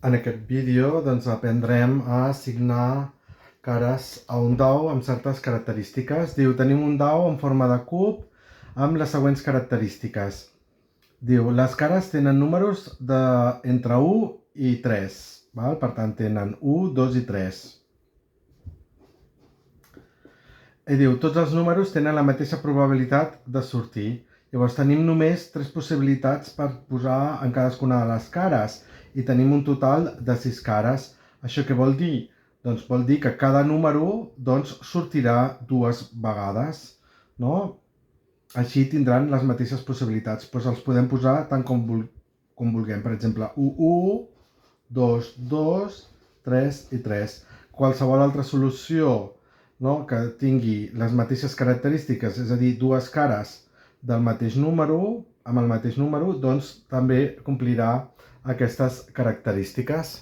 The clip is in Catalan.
En aquest vídeo aprendrem a assignar cares a un dau amb certes característiques. Diu, tenim un dau en forma de cub amb les següents característiques. Diu, les cares tenen números entre 1 i 3. Val? Per tant, tenen 1, 2 i 3. I diu, tots els números tenen la mateixa probabilitat de sortir. Llavors tenim només 3 possibilitats per posar en cadascuna de les cares i tenim un total de 6 cares. Això què vol dir? Doncs vol dir que cada número sortirà 2 vegades, no? Així tindran les mateixes possibilitats. Doncs els podem posar tant com vulguem. Per exemple, 1, 1, 2, 2, 3 i 3. Qualsevol altra solució, no, que tingui les mateixes característiques, és a dir, 2 cares del mateix número, amb el mateix número, doncs també complirà aquestes característiques.